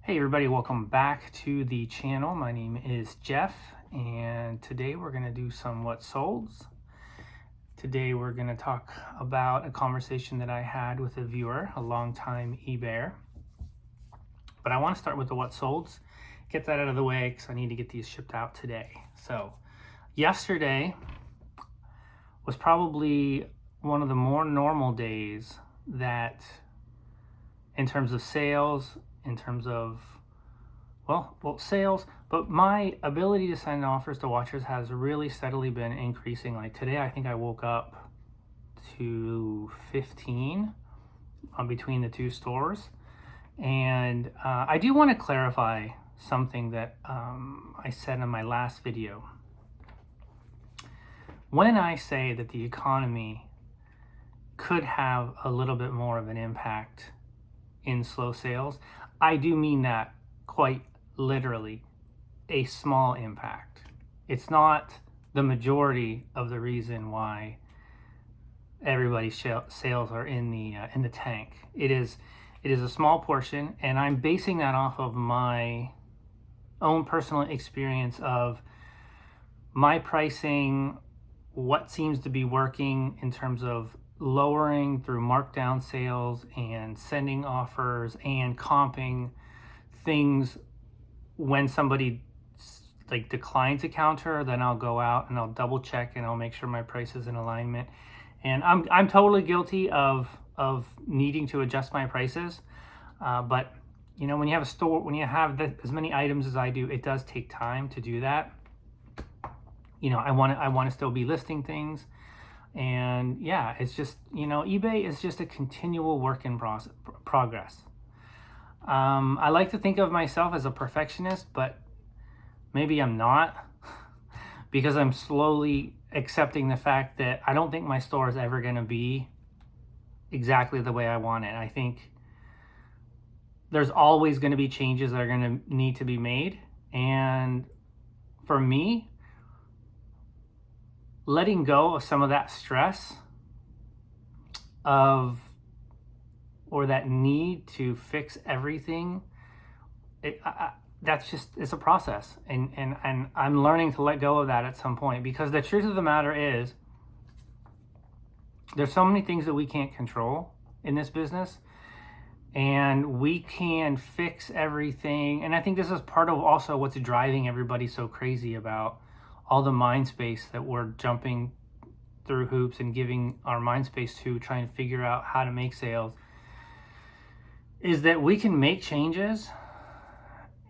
Hey everybody, welcome back to the channel. My name is Jeff, and today we're going to do some what solds. Today we're going to talk about a conversation that I had with a viewer, a longtime eBayer. But I want to start with the what solds, get that out of the way because I need to get these shipped out today. So yesterday was probably one of the more normal days that in terms of sales, in terms of sales, but my ability to send offers to watchers has really steadily been increasing. Like today, I think I woke up to 15 between the two stores. And I do want to clarify something that I said in my last video. When I say that the economy could have a little bit more of an impact in slow sales, I do mean that quite literally, a small impact. It's not the majority of the reason why everybody's sales are in the tank. It is a small portion, and I'm basing that off of my own personal experience of my pricing, what seems to be working in terms of lowering through markdown sales and sending offers and comping things. When somebody like declines a counter, then I'll go out and I'll double check and I'll make sure my price is in alignment. And I'm totally guilty of needing to adjust my prices. But you know, when you have a store, when you have as many items as I do, it does take time to do that. You know, I want to still be listing things. And yeah, it's just, you know, eBay is just a continual work in progress. I like to think of myself as a perfectionist, but maybe I'm not because I'm slowly accepting the fact that I don't think my store is ever going to be exactly the way I want it. I think there's always going to be changes that are going to need to be made. And for me, letting go of some of that stress or that need to fix everything, it's a process. And I'm learning to let go of that at some point, because the truth of the matter is there's so many things that we can't control in this business, and we can fix everything. And I think this is part of also what's driving everybody so crazy about all the mind space that we're jumping through hoops and giving our mind space to, trying to figure out how to make sales, is that we can make changes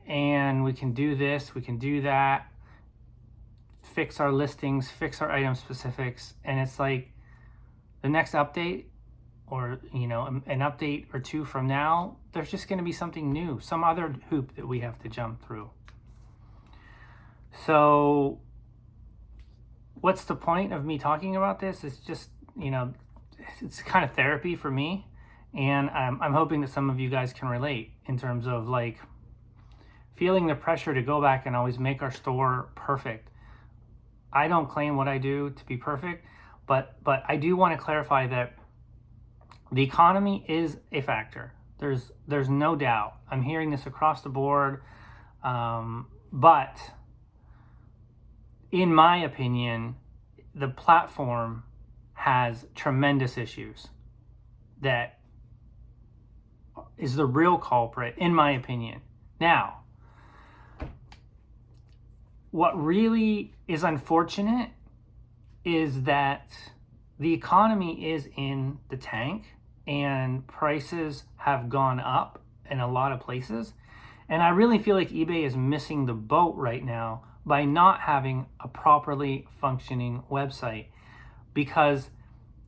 and we can do this, we can do that, fix our listings, fix our item specifics. And it's like the next update, or, you know, an update or two from now, there's just going to be something new, some other hoop that we have to jump through. So what's the point of me talking about this? It's just, you know, it's kind of therapy for me. And I'm hoping that some of you guys can relate in terms of like feeling the pressure to go back and always make our store perfect. I don't claim what I do to be perfect, but I do want to clarify that the economy is a factor. There's no doubt. I'm hearing this across the board. But in my opinion, the platform has tremendous issues that is the real culprit, in my opinion. Now, what really is unfortunate is that the economy is in the tank and prices have gone up in a lot of places. And I really feel like eBay is missing the boat right now by not having a properly functioning website, because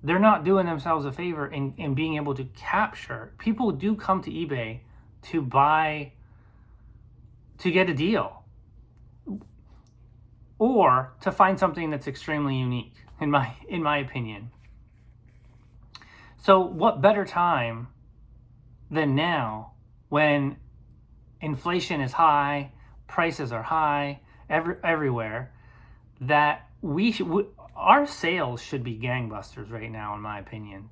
they're not doing themselves a favor in being able to capture. People do come to eBay to buy, to get a deal, or to find something that's extremely unique, in my opinion. So what better time than now, when inflation is high, prices are high everywhere, that our sales should be gangbusters right now, in my opinion.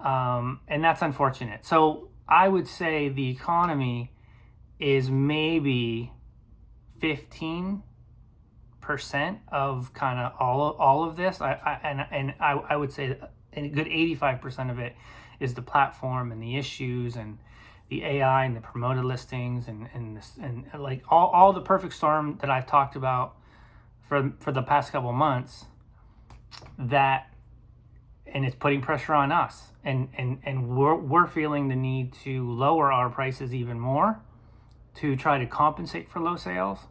And that's unfortunate. So I would say the economy is maybe 15% of kind of all of this. I would say a good 85% of it is the platform and the issues and the AI and the promoted listings and like all the perfect storm that I've talked about for the past couple months, that, and it's putting pressure on us, and we're feeling the need to lower our prices even more to try to compensate for low sales,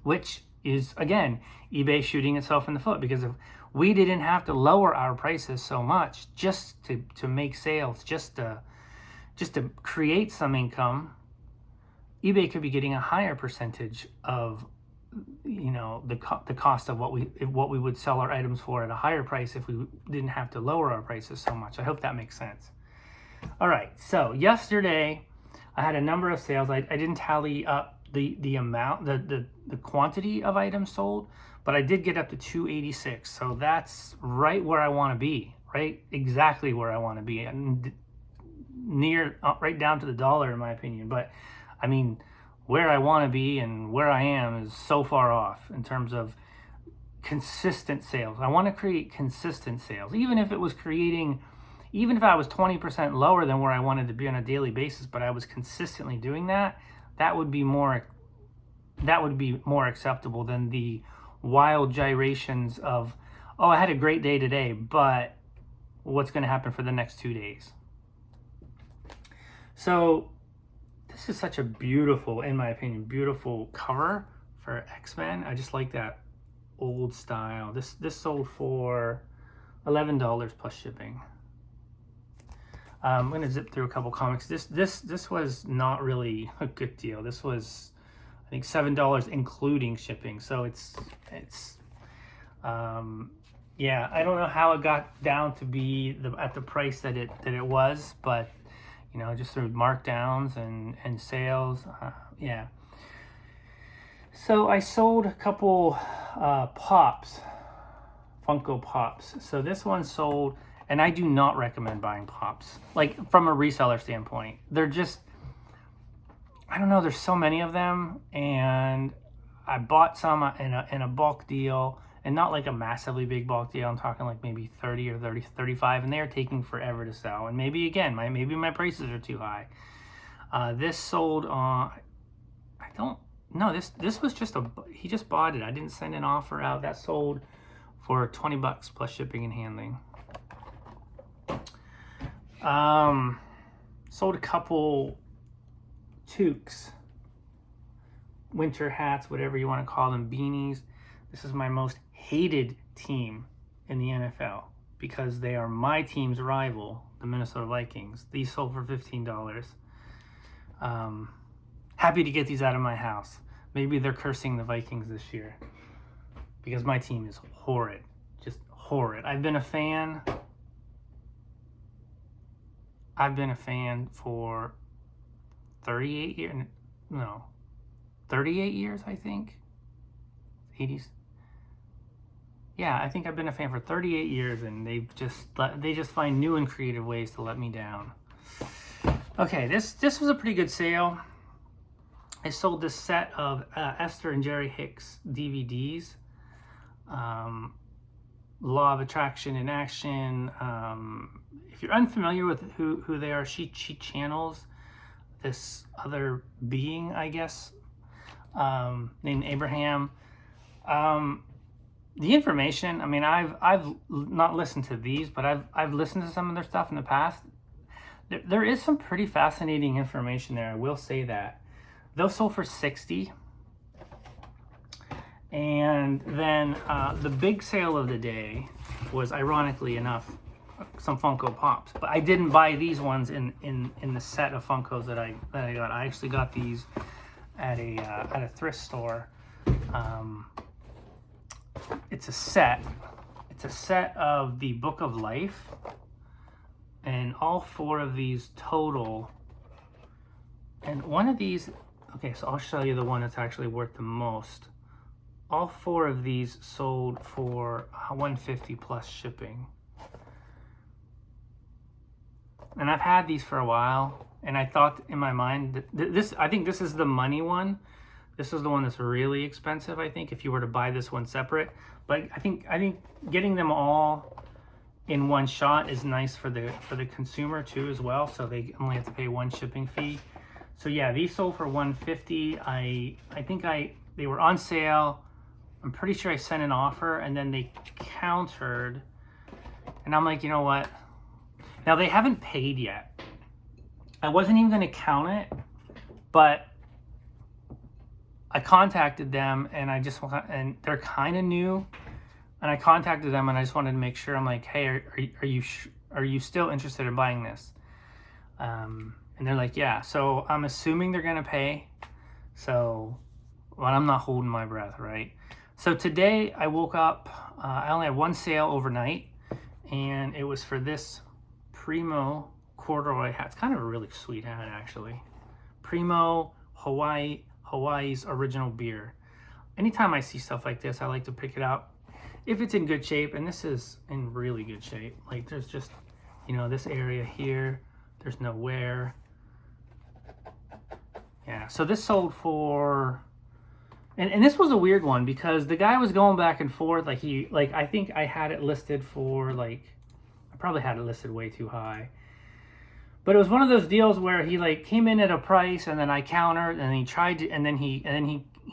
which is, again, eBay shooting itself in the foot, because if we didn't have to lower our prices so much just to make sales, just to create some income, eBay could be getting a higher percentage of, you know, the cost of what we would sell our items for at a higher price if we didn't have to lower our prices so much. I hope that makes sense. All right, so yesterday I had a number of sales. I didn't tally up the amount, the quantity of items sold, but I did get up to 286. So that's right where I want to be, right? Exactly where I want to be, and near right down to the dollar in my opinion. But I mean, where I want to be and where I am is so far off in terms of consistent sales. I want to create consistent sales, even if I was 20% lower than where I wanted to be on a daily basis, but I was consistently doing that. That would be more acceptable than the wild gyrations of, oh, I had a great day today, but what's going to happen for the next 2 days? So this is such a beautiful, in my opinion, beautiful cover for X-Men. I just like that old style. This sold for $11 plus shipping. I'm gonna zip through a couple comics. This was not really a good deal. This was, I think, $7 including shipping. So it's yeah, I don't know how it got down to be at the price that it was, but you know, just through markdowns and sales, yeah. So I sold a couple pops, Funko Pops. So this one sold, and I do not recommend buying pops, like from a reseller standpoint. They're just, I don't know, there's so many of them, and I bought some in a bulk deal, and not like a massively big bulk deal. I'm talking like maybe 30 or 35, and they are taking forever to sell. And maybe, again, maybe my prices are too high. This sold on, I don't know, this was just he just bought it. I didn't send an offer out. That sold for $20 plus shipping and handling. Sold a couple toques, winter hats, whatever you want to call them, beanies. This is my most hated team in the NFL because they are my team's rival, the Minnesota Vikings. These sold for $15. Happy to get these out of my house. Maybe they're cursing the Vikings this year because my team is horrid, just horrid. I've been a fan for 38 years, I think. 80s. Yeah, I think I've been a fan for 38 years, and they just find new and creative ways to let me down. Okay, this was a pretty good sale. I sold this set of Esther and Jerry Hicks DVDs. Law of Attraction in Action. If you're unfamiliar with who they are, she channels this other being, I guess, named Abraham. The information, I mean, I've not listened to these, but I've listened to some of their stuff in the past. There is some pretty fascinating information there, I will say that. Those sold for $60. And then the big sale of the day was, ironically enough, some Funko Pops. But I didn't buy these ones in the set of Funkos that I got. I actually got these at a thrift store. It's a set. It's a set of the Book of Life, and all four of these total. And one of these, okay, so I'll show you the one that's actually worth the most. All four of these sold for $150 plus shipping. And I've had these for a while, and I thought in my mind that I think this is the money one. This is the one that's really expensive, I think, if you were to buy this one separate. But I think getting them all in one shot is nice for the consumer too as well. So they only have to pay one shipping fee. So yeah, these sold for $150. I think they were on sale. I'm pretty sure I sent an offer, and then they countered, and I'm like, you know what? Now they haven't paid yet. I wasn't even going to count it, but I contacted them, and and they're kind of new, and I contacted them, and I just wanted to make sure. I'm like, hey, are you still interested in buying this? And they're like, yeah. So I'm assuming they're gonna pay. So, well, I'm not holding my breath, right? So today I woke up. I only had one sale overnight, and it was for this Primo corduroy hat. It's kind of a really sweet hat, actually. Primo Hawaii's original beer. Anytime I see stuff like this, I like to pick it up if it's in good shape, and this is in really good shape. Like, there's just, this area here, there's no wear. Yeah, so this sold for, and this was a weird one because the guy was going back and forth. I think I had it listed for I probably had it listed way too high. But it was one of those deals where he came in at a price, and then I countered, and he tried to, and then he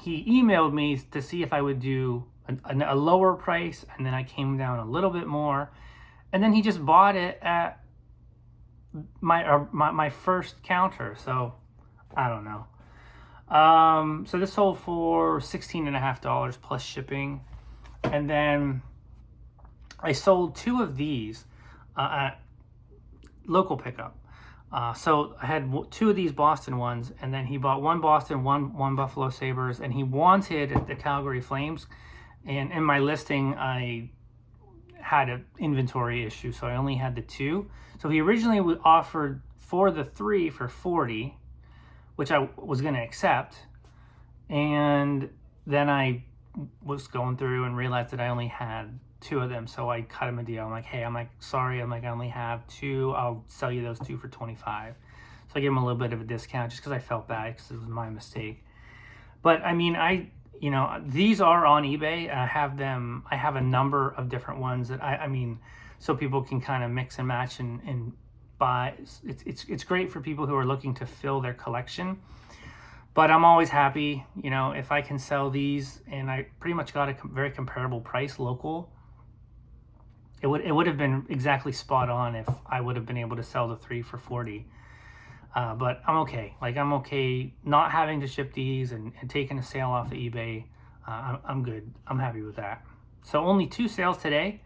emailed me to see if I would do a lower price, and then I came down a little bit more, and then he just bought it at my first counter. So I don't know. So this sold for $16.50 plus shipping, and then I sold two of these at local pickup. So I had two of these Boston ones, and then he bought one Boston, one Buffalo Sabres, and he wanted the Calgary Flames. And in my listing, I had an inventory issue, so I only had the two. So he originally offered for the three for $40, which I was going to accept. And then I was going through and realized that I only had two of them, so I cut him a deal. I'm like, hey, sorry, I only have two. I'll sell you those two for $25. So I gave him a little bit of a discount just because I felt bad because it was my mistake. But I mean, these are on eBay. I have a number of different ones that so people can kind of mix and match and buy. It's great for people who are looking to fill their collection. But I'm always happy, if I can sell these, and I pretty much got a very comparable price local. It would have been exactly spot on if I would have been able to sell the three for $40. But I'm okay. I'm okay not having to ship these and taking a sale off of eBay. I'm good. I'm happy with that. So only two sales today.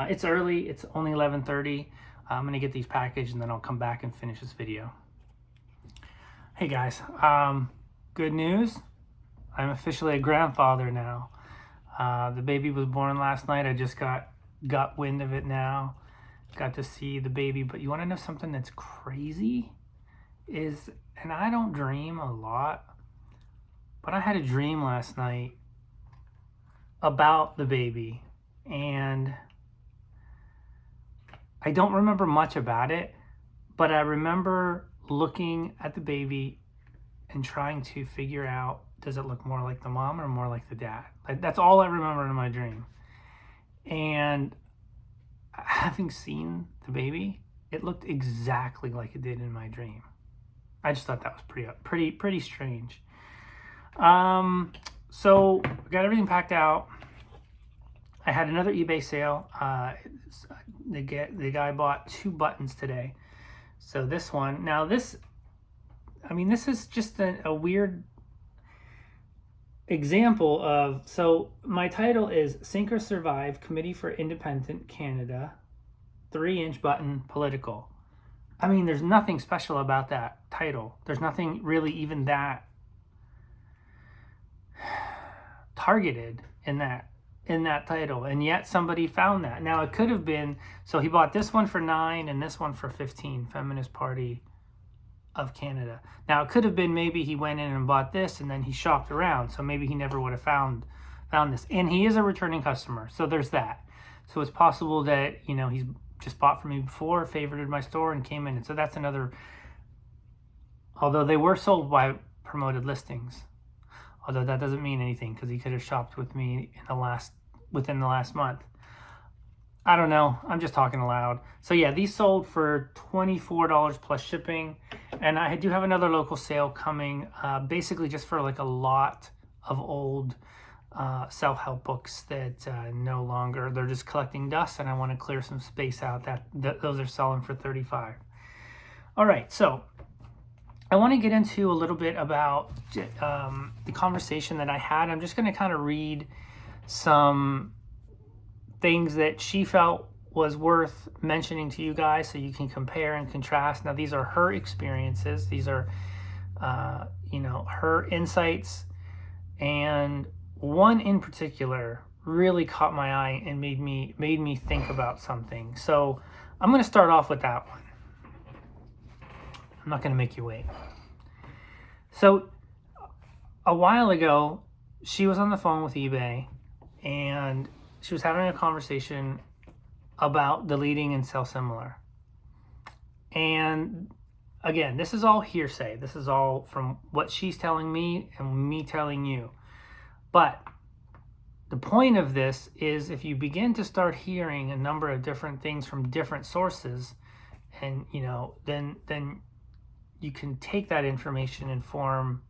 It's early. It's only 11:30. I'm going to get these packaged, and then I'll come back and finish this video. Hey guys, good news. I'm officially a grandfather now. The baby was born last night. I just got wind of it now. Got to see the baby. But you want to know something that's crazy? And I don't dream a lot, but I had a dream last night about the baby, and I don't remember much about it, but I remember looking at the baby and trying to figure out, does it look more like the mom or more like the dad? That's all I remember in my dream. And having seen the baby, it looked exactly like it did in my dream. I just thought that was pretty strange. So I got everything packed out. I had another eBay sale. The guy bought two buttons today. So this one, now this is just a weird example of, so my title is Sink or Survive, Committee for Independent Canada, 3-inch button political. There's nothing special about that title. There's nothing really even that targeted in that title, and yet somebody found that. Now it could have been, so he bought this one for $9 and this one for $15, Feminist Party of Canada. Now it could have been maybe he went in and bought this and then he shopped around, so maybe he never would have found this. And he is a returning customer, so there's that. So it's possible that he's just bought from me before, favorited my store, and came in. And so that's another although they were sold by promoted listings. Although that doesn't mean anything because he could have shopped with me within the last month. I don't know. I'm just talking aloud. So yeah, these sold for $24 plus shipping. And I do have another local sale coming, basically just for like a lot of old self-help books that no longer, they're just collecting dust, and I want to clear some space out. Those are selling for $35. All right, so I want to get into a little bit about the conversation that I had. I'm just going to kind of read some things that she felt was worth mentioning to you guys so you can compare and contrast. Now, these are her experiences. These are, her insights. And one in particular really caught my eye and made me think about something. So I'm going to start off with that one. I'm not going to make you wait. So a while ago, she was on the phone with eBay, and she was having a conversation about deleting and sell similar. And again, this is all hearsay. This is all from what she's telling me and me telling you. But the point of this is, if you begin to start hearing a number of different things from different sources, and then you can take that information and form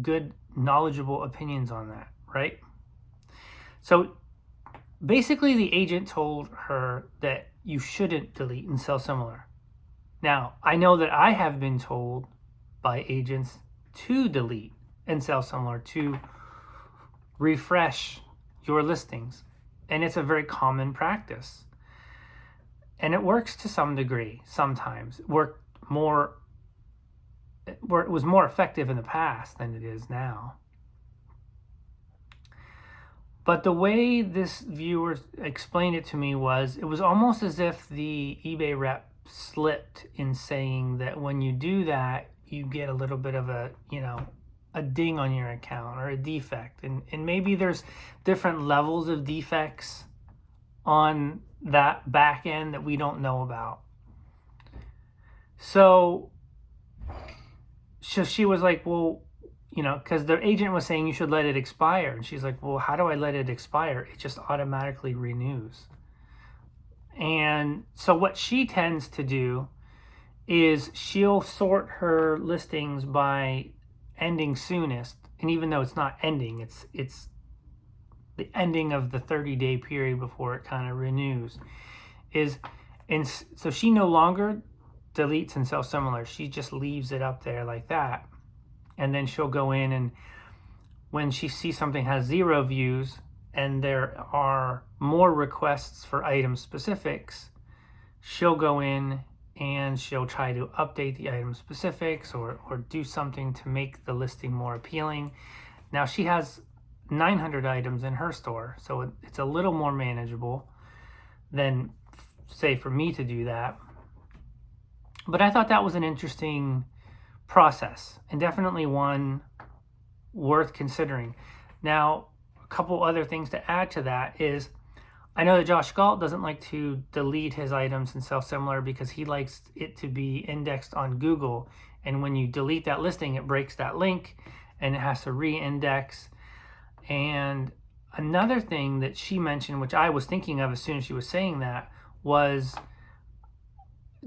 good, knowledgeable opinions on that, right? So basically, the agent told her that you shouldn't delete and sell similar. Now, I know that I have been told by agents to delete and sell similar, to refresh your listings. And it's a very common practice. And it works to some degree sometimes. It was more effective in the past than it is now. But the way this viewer explained it to me was, it was almost as if the eBay rep slipped in saying that when you do that, you get a little bit of a ding on your account or a defect. And maybe there's different levels of defects on that back end that we don't know about. So she was like, well, because the agent was saying you should let it expire. And she's like, well, how do I let it expire? It just automatically renews. And so what she tends to do is she'll sort her listings by ending soonest. And even though it's not ending, it's the ending of the 30-day period before it kind of renews. And so she no longer deletes and sells similar. She just leaves it up there like that. And then she'll go in, and when she sees something has 0 views and there are more requests for item specifics, she'll go in and she'll try to update the item specifics or do something to make the listing more appealing. Now, she has 900 items in her store, so it's a little more manageable than, say, for me to do that. But I thought that was an interesting process, and definitely one worth considering. Now, a couple other things to add to that is, I know that Josh Galt doesn't like to delete his items and sell similar because he likes it to be indexed on Google. And when you delete that listing, it breaks that link and it has to re-index. And another thing that she mentioned, which I was thinking of as soon as she was saying that, was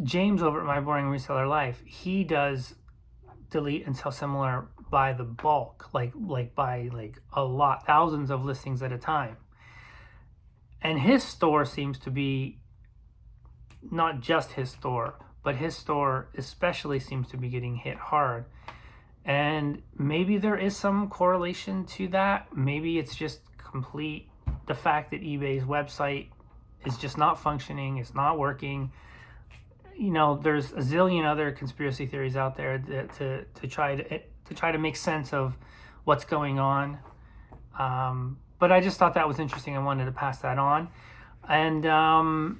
James over at My Boring Reseller Life. He does delete and sell similar by the bulk, like by a lot, thousands of listings at a time. And his store seems to be, not just his store, but his store especially seems to be getting hit hard. And maybe there is some correlation to that. Maybe it's just the fact that eBay's website is just not functioning, it's not working. There's a zillion other conspiracy theories out there to try to make sense of what's going on. But I just thought that was interesting. I wanted to pass that on. And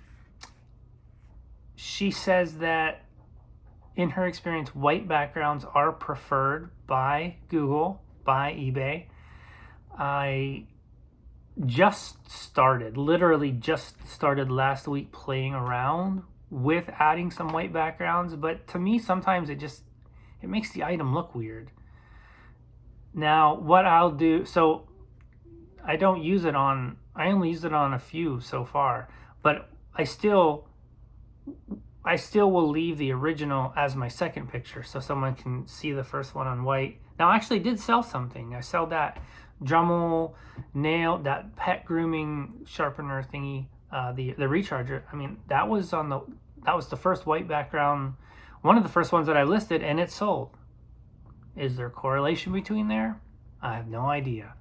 she says that in her experience, white backgrounds are preferred by Google, by eBay. I literally just started last week playing around with adding some white backgrounds, but to me sometimes it makes the item look weird. Now what I'll do, so I only use it on a few so far, but I still will leave the original as my second picture so someone can see the first one on white. Now I actually did sell something. I sold that Dremel nail, that pet grooming sharpener thingy, the recharger. I mean, that was the first white background, one of the first ones that I listed, and it sold. Is there a correlation between there? I have no idea.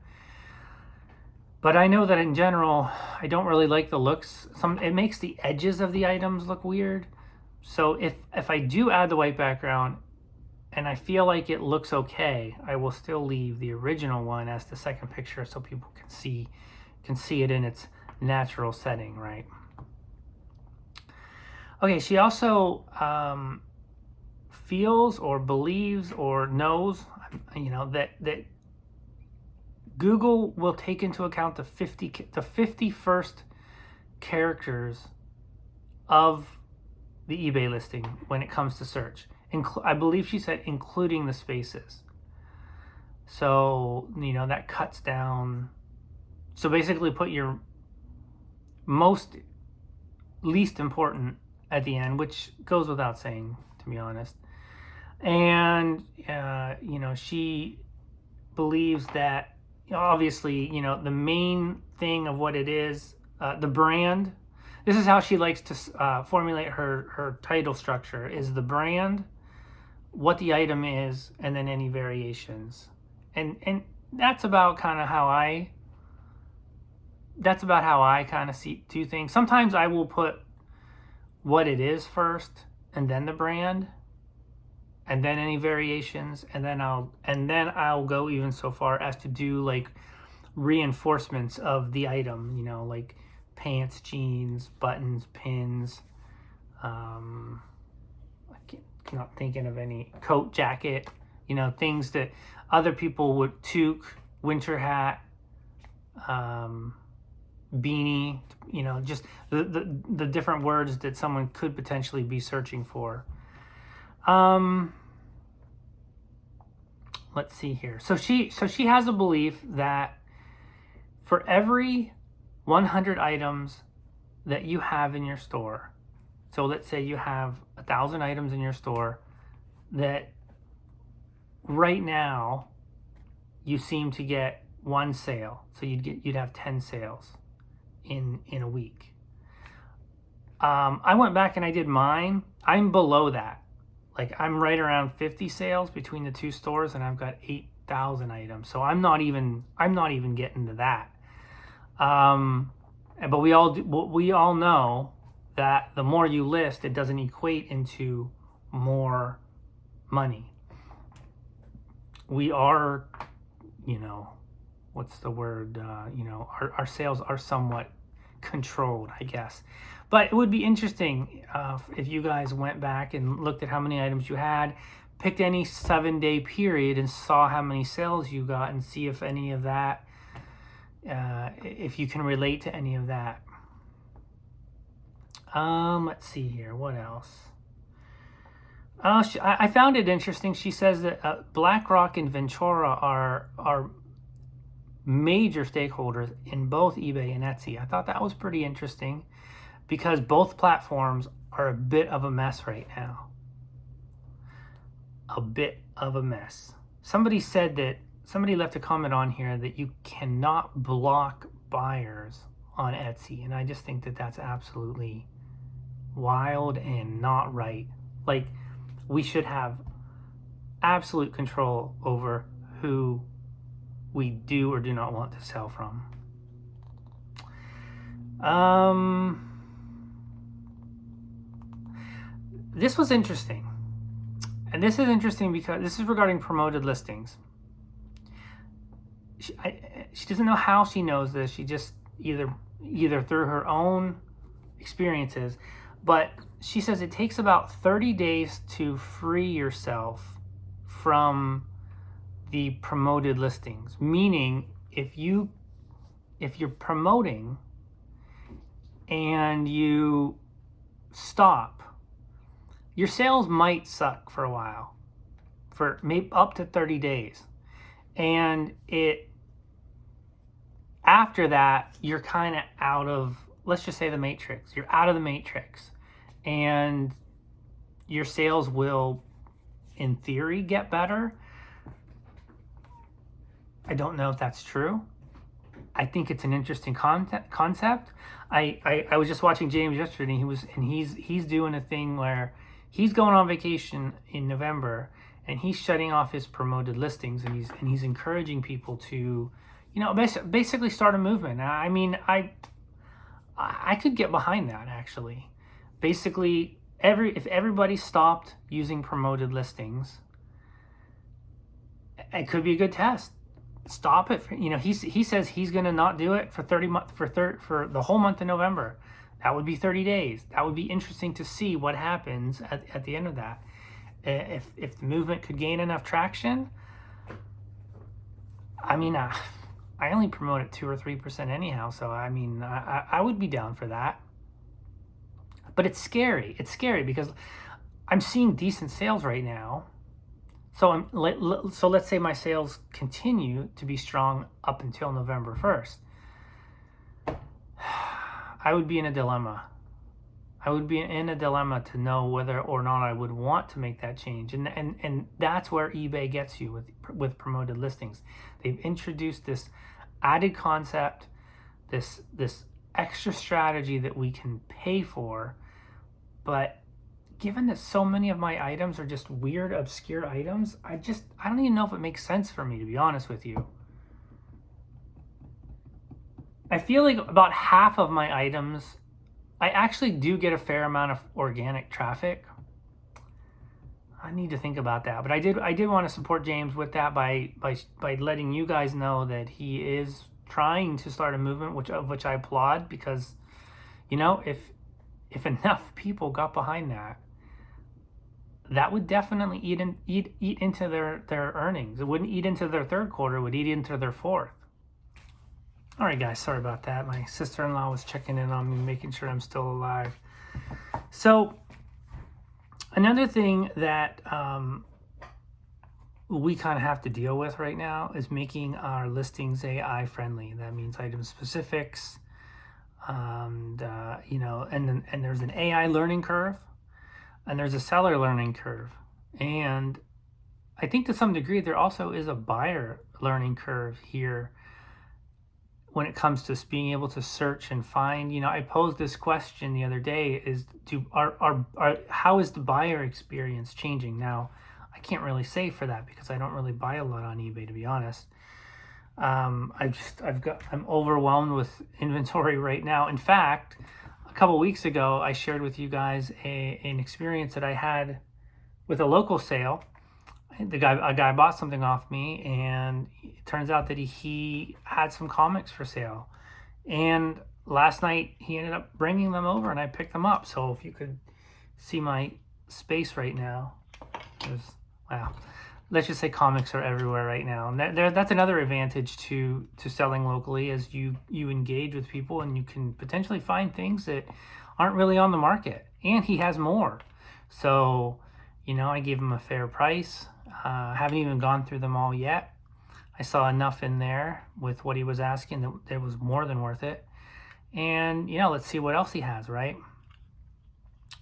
But I know that in general, I don't really like the looks. It makes the edges of the items look weird. So if I do add the white background and I feel like it looks okay, I will still leave the original one as the second picture so people can see it in its natural setting, right? Okay, she also feels or believes or knows, that Google will take into account the 51st characters of the eBay listing when it comes to search. I believe she said including the spaces. So, that cuts down. So basically put your least important at the end, which goes without saying, to be honest. And, she believes that, obviously, the main thing of what it is, the brand. This is how she likes to formulate her title structure, is the brand, what the item is, and then any variations. And that's about kind of how I kind of do things. Sometimes I will put what it is first, and then the brand, and then any variations, and then I'll go even so far as to do like reinforcements of the item, like pants, jeans, buttons, pins. I'm not thinking of any, coat, jacket, things that other people would, toque, winter hat, beanie, just the different words that someone could potentially be searching for. Let's see here. So she has a belief that for every 100 items that you have in your store, so let's say you have 1,000 items in your store, that right now you seem to get one sale. So you'd have 10 sales in a week. I went back and I did mine. I'm below that. Like I'm right around 50 sales between the two stores, and I've got 8,000 items. So I'm not even getting to that. But we all know that the more you list, it doesn't equate into more money. We are, what's the word? Our sales are somewhat controlled, I guess. But it would be interesting if you guys went back and looked at how many items you had, picked any 7-day period and saw how many sales you got, and see if any of that, if you can relate to any of that. Let's see here. What else? I found it interesting. She says that BlackRock and Ventura are major stakeholders in both eBay and Etsy. I thought that was pretty interesting because both platforms are a bit of a mess right now. A bit of a mess. Somebody left a comment on here that you cannot block buyers on Etsy, and I just think that that's absolutely wild and not right. Like, we should have absolute control over who we do or do not want to sell from. This was interesting. And this is interesting because this is regarding promoted listings. She doesn't know how she knows this. She just either through her own experiences, but she says it takes about 30 days to free yourself from the promoted listings. Meaning, if you're promoting and you stop your sales might suck for a while, for maybe up to 30 days. And after that, you're kind of out of, let's just say, the matrix. You're out of the matrix. And your sales will, in theory, get better. I don't know if that's true. I think it's an interesting concept. I was just watching James yesterday, and he's doing a thing where he's going on vacation in November, and he's shutting off his promoted listings, and he's encouraging people to, basically start a movement. I mean, I could get behind that, actually. Basically, if everybody stopped using promoted listings, it could be a good test. Stop it. He says he's going to not do it for for the whole month of November. That would be 30 days. That would be interesting to see what happens at the end of that. If the movement could gain enough traction, I mean, I only promote at 2 or 3% anyhow. So I mean, I would be down for that. But it's scary. It's scary because I'm seeing decent sales right now. So let's say my sales continue to be strong up until November 1st. I would be in a dilemma. I would be in a dilemma to know whether or not I would want to make that change. And that's where eBay gets you with promoted listings. They've introduced this added concept, this extra strategy that we can pay for, but given that so many of my items are just weird, obscure items, I don't even know if it makes sense for me, to be honest with you. I feel like about half of my items, I actually do get a fair amount of organic traffic. I need to think about that, but I did want to support James with that by letting you guys know that he is trying to start a movement, which I applaud, because if enough people got behind that would definitely eat into their earnings. It wouldn't eat into their third quarter, it would eat into their fourth. All right, guys, sorry about that. My sister-in-law was checking in on me, making sure I'm still alive. So another thing that we kind of have to deal with right now is making our listings AI friendly. That means item specifics, and there's an AI learning curve, and there's a seller learning curve. And I think to some degree there also is a buyer learning curve here when it comes to being able to search and find. I posed this question the other day: how is the buyer experience changing? Now, I can't really say for that because I don't really buy a lot on eBay, to be honest. I'm overwhelmed with inventory right now. In fact, a couple weeks ago, I shared with you guys an experience that I had with a local sale. A guy bought something off me, and it turns out that he had some comics for sale. And last night, he ended up bringing them over, and I picked them up. So if you could see my space right now, wow. Let's just say comics are everywhere right now. And that's another advantage to selling locally, as you engage with people and you can potentially find things that aren't really on the market. And he has more. So, I gave him a fair price. I haven't even gone through them all yet. I saw enough in there with what he was asking that it was more than worth it. And, let's see what else he has, right?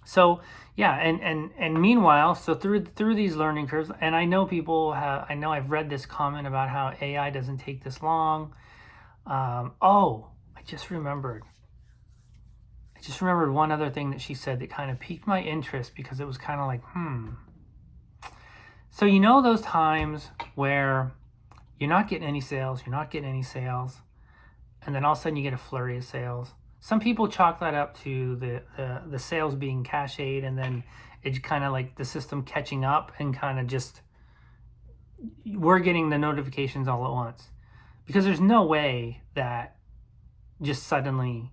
So yeah, and meanwhile, so through these learning curves, and I know I've read this comment about how AI doesn't take this long. I just remembered one other thing that she said that kind of piqued my interest, because it was kind of like, So those times where you're not getting any sales, and then all of a sudden you get a flurry of sales. Some people chalk that up to the sales being cached, and then it's kind of like the system catching up and kind of just, we're getting the notifications all at once. Because there's no way that just suddenly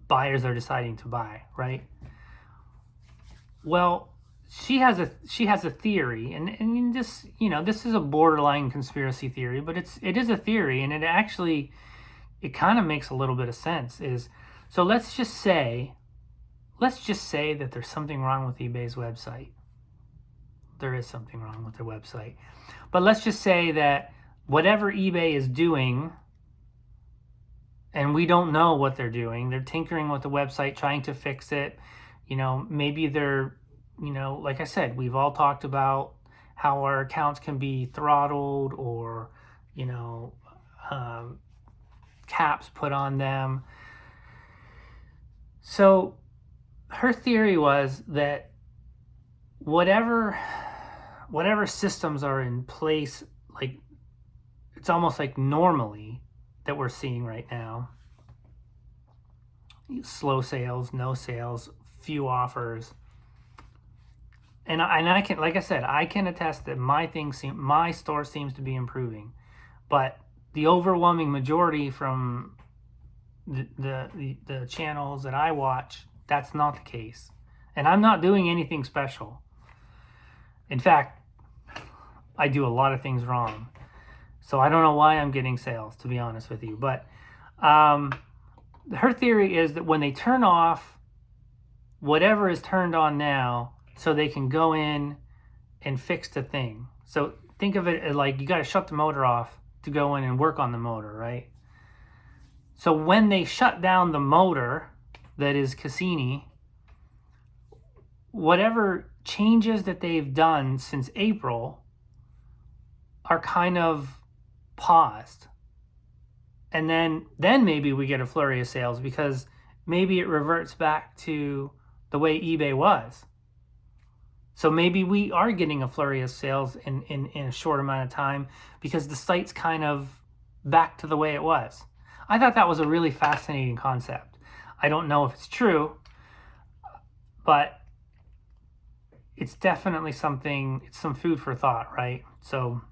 buyers are deciding to buy, right? Well, she has a theory, and this, this is a borderline conspiracy theory, but it is a theory, and it kind of makes a little bit of sense. So let's just say let's just say that there's something wrong with eBay's website. There is something wrong with their website. But let's just say that whatever eBay is doing, and we don't know what they're doing, they're tinkering with the website, trying to fix it. Maybe they're, like I said, we've all talked about how our accounts can be throttled or, caps put on them. So her theory was that whatever systems are in place, like it's almost like normally that we're seeing right now, slow sales, no sales, few offers, and I can, like I said, I can attest that my store seems to be improving, but the overwhelming majority from the channels that I watch, that's not the case. And I'm not doing anything special. In fact, I do a lot of things wrong. So I don't know why I'm getting sales, to be honest with you. But her theory is that when they turn off whatever is turned on now, so they can go in and fix the thing. So think of it as like you got to shut the motor off to go in and work on the motor, right? So when they shut down the motor, that is Cassini, whatever changes that they've done since April are kind of paused. And then maybe we get a flurry of sales because maybe it reverts back to the way eBay was. So maybe we are getting a flurry of sales in a short amount of time because the site's kind of back to the way it was. I thought that was a really fascinating concept. I don't know if it's true, but it's definitely something, it's some food for thought, right? So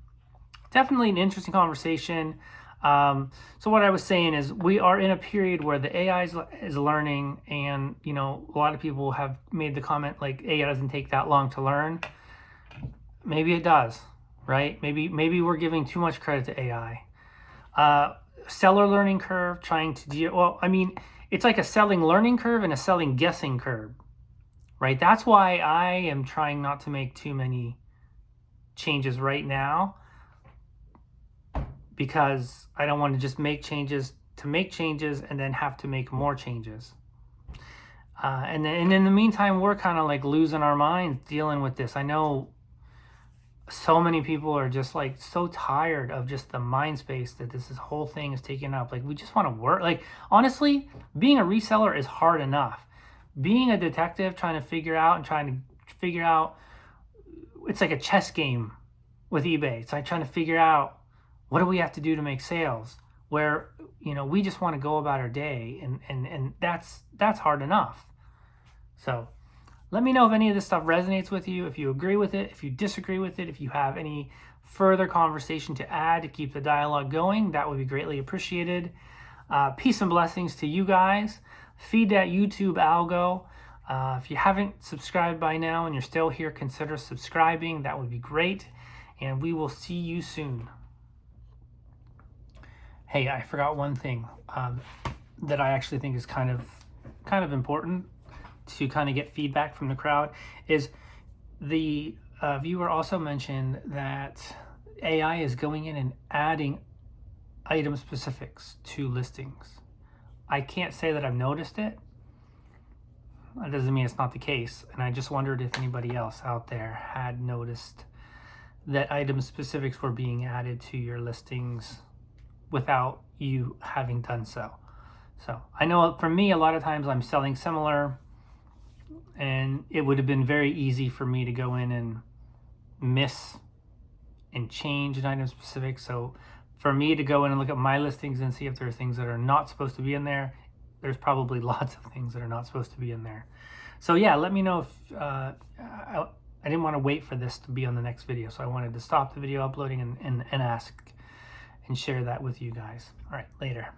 definitely an interesting conversation. So what I was saying is we are in a period where the AI is learning, and a lot of people have made the comment like AI doesn't take that long to learn. Maybe it does, right? Maybe we're giving too much credit to AI. Seller learning curve, trying to it's like a selling learning curve and a selling guessing curve, right? That's why I am trying not to make too many changes right now, because I don't want to just make changes to make changes and then have to make more changes. And in the meantime, we're kind of like losing our minds dealing with this. I know so many people are just like so tired of just the mind space that this whole thing is taking up. Like we just want to work. Like honestly, being a reseller is hard enough. Being a detective, trying to figure out, it's like a chess game with eBay. It's like trying to figure out, what do we have to do to make sales? Where, we just want to go about our day, and that's hard enough. So let me know if any of this stuff resonates with you, if you agree with it, if you disagree with it, if you have any further conversation to add to keep the dialogue going. That would be greatly appreciated. Peace and blessings to you guys. Feed that YouTube algo. If you haven't subscribed by now and you're still here, consider subscribing. That would be great. And we will see you soon. Hey, I forgot one thing that I actually think is kind of important to kind of get feedback from the crowd. Is the viewer also mentioned that AI is going in and adding item specifics to listings. I can't say that I've noticed it. That doesn't mean it's not the case. And I just wondered if anybody else out there had noticed that item specifics were being added to your listings without you having done so. So I know for me, a lot of times I'm selling similar, and it would have been very easy for me to go in and miss and change an item specific. So for me to go in and look at my listings and see if there are things that are not supposed to be in there, there's probably lots of things that are not supposed to be in there. So yeah, let me know if I didn't want to wait for this to be on the next video, so I wanted to stop the video uploading and ask and share that with you guys. All right, later.